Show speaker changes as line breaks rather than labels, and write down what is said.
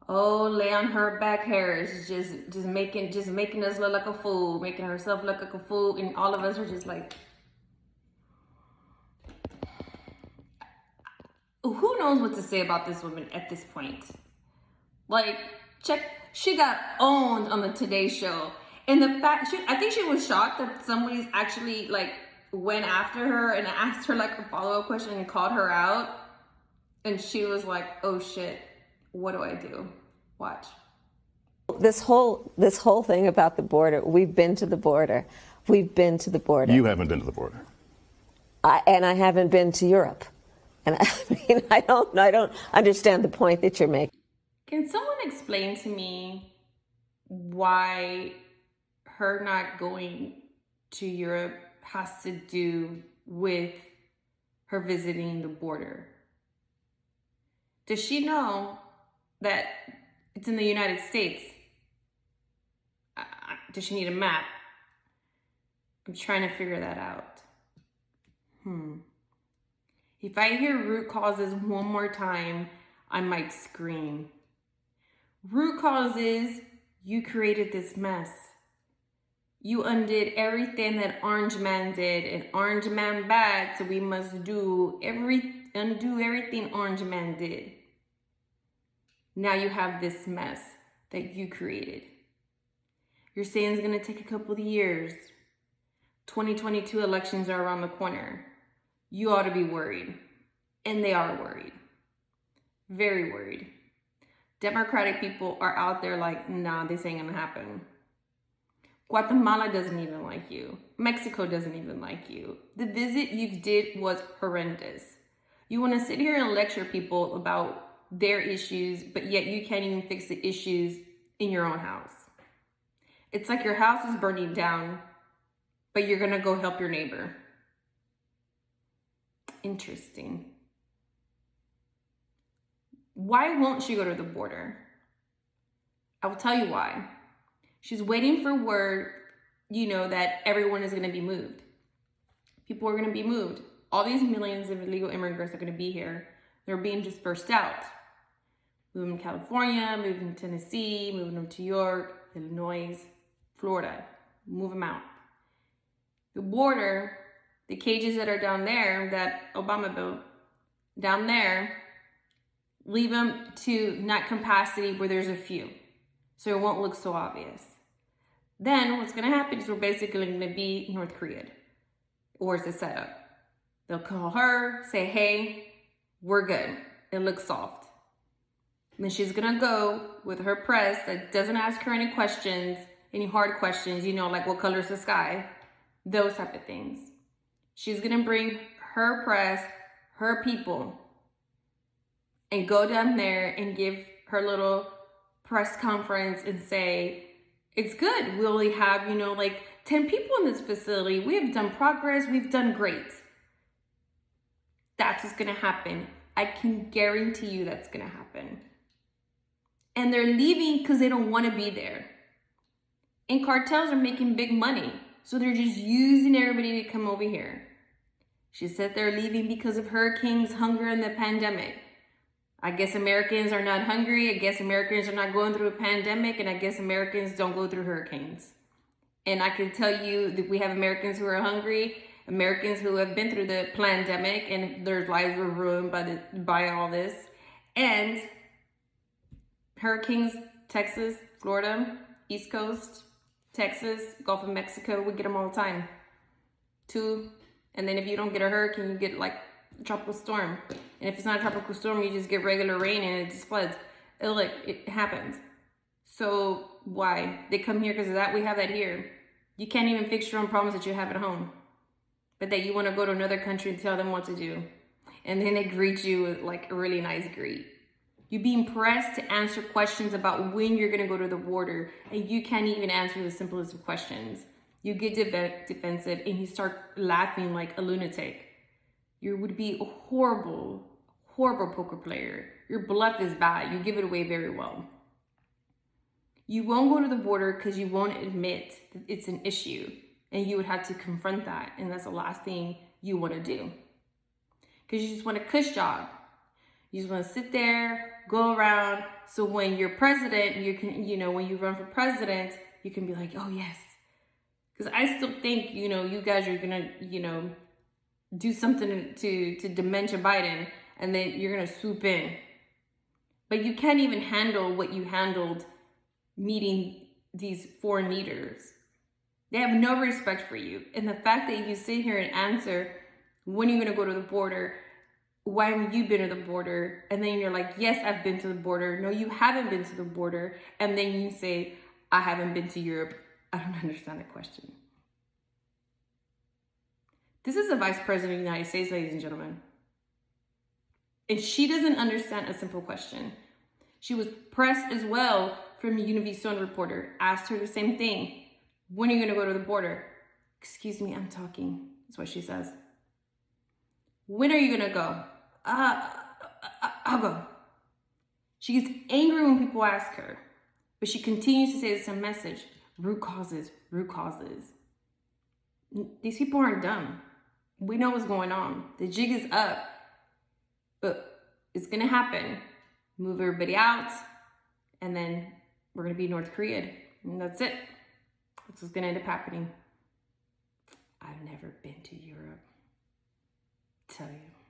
Oh, lay on her back, Harris, just making us look like a fool, making herself look like a fool, and all of us are just like, who knows what to say about this woman at this point? Like, check, she got owned on the Today Show, and the fact I think she was shocked that somebody's actually like went after her and asked her like a follow-up question and called her out, and she was like, "Oh shit, what do I do?" Watch.
This whole thing about the border, we've been to the border. We've been to the border.
You haven't been to the border.
And I haven't been to Europe. And I mean, I don't understand the point that you're making.
Can someone explain to me why her not going to Europe has to do with her visiting the border? Does she know that it's in the United States? Does she need a map? I'm trying to figure that out. If I hear root causes one more time, I might scream. Root causes, you created this mess. You undid everything that Orange Man did, and Orange Man bad, so we must undo everything Orange Man did. Now you have this mess that you created. You're saying it's gonna take a couple of years. 2022 elections are around the corner. You ought to be worried. And they are worried. Very worried. Democratic people are out there like, nah, this ain't gonna happen. Guatemala doesn't even like you. Mexico doesn't even like you. The visit you did was horrendous. You wanna sit here and lecture people about their issues, but yet you can't even fix the issues in your own house. It's like your house is burning down, but you're gonna go help your neighbor. Interesting. Why won't she go to the border? I will tell you why. She's waiting for word, that everyone is going to be moved. People are going to be moved. All these millions of illegal immigrants are going to be here. They're being dispersed out. Moving to California, moving to Tennessee, moving them to New York, Illinois, Florida. Move them out. The border, the cages that are down there that Obama built, down there, leave them to not capacity where there's a few. So it won't look so obvious. Then what's going to happen is we're basically going to be North Korea. Or it's a setup. They'll call her, say, hey, we're good. It looks soft. And then she's going to go with her press that doesn't ask her any questions, any hard questions, like what color is the sky? Those type of things. She's going to bring her press, her people, and go down there and give her little press conference and say, it's good. We only have, 10 people in this facility. We have done progress. We've done great. That's what's going to happen. I can guarantee you that's going to happen. And they're leaving because they don't want to be there. And cartels are making big money. So they're just using everybody to come over here. She said they're leaving because of hurricanes, hunger, and the pandemic. I guess Americans are not hungry. I guess Americans are not going through a pandemic. And I guess Americans don't go through hurricanes. And I can tell you that we have Americans who are hungry, Americans who have been through the pandemic and their lives were ruined by all this. And hurricanes, Texas, Florida, East Coast, Texas, Gulf of Mexico, we get them all the time. 2, and then if you don't get a hurricane, you get like a tropical storm. And if it's not a tropical storm, you just get regular rain and it just floods. It happens. So why? They come here because of that. We have that here. You can't even fix your own problems that you have at home. But that you want to go to another country and tell them what to do. And then they greet you with like a really nice greet. You're being pressed to answer questions about when you're going to go to the border. And you can't even answer the simplest of questions. You get defensive and you start laughing like a lunatic. You would be a horrible, horrible poker player. Your bluff is bad. You give it away very well. You won't go to the border because you won't admit that it's an issue. And you would have to confront that. And that's the last thing you want to do. Because you just want a cush job. You just want to sit there, go around. So when you're president, you can, when you run for president, you can be like, oh yes. Because I still think, you guys are going to, do something to dementia Biden, and then you're going to swoop in. But you can't even handle what you handled meeting these foreign leaders. They have no respect for you. And the fact that you sit here and answer, when are you going to go to the border? Why haven't you been to the border? And then you're like, yes, I've been to the border. No, you haven't been to the border. And then you say, I haven't been to Europe. I don't understand the question. This is the Vice President of the United States, ladies and gentlemen. And she doesn't understand a simple question. She was pressed as well from a Univision reporter, asked her the same thing. When are you going to go to the border? Excuse me, I'm talking. That's what she says. When are you going to go? I'll go. She gets angry when people ask her, but she continues to say the same message. Root causes, root causes. These people aren't dumb. We know what's going on. The jig is up, but it's going to happen. Move everybody out, and then we're going to be North Korea, and that's it. That's what's going to end up happening. I've never been to Europe. Tell you.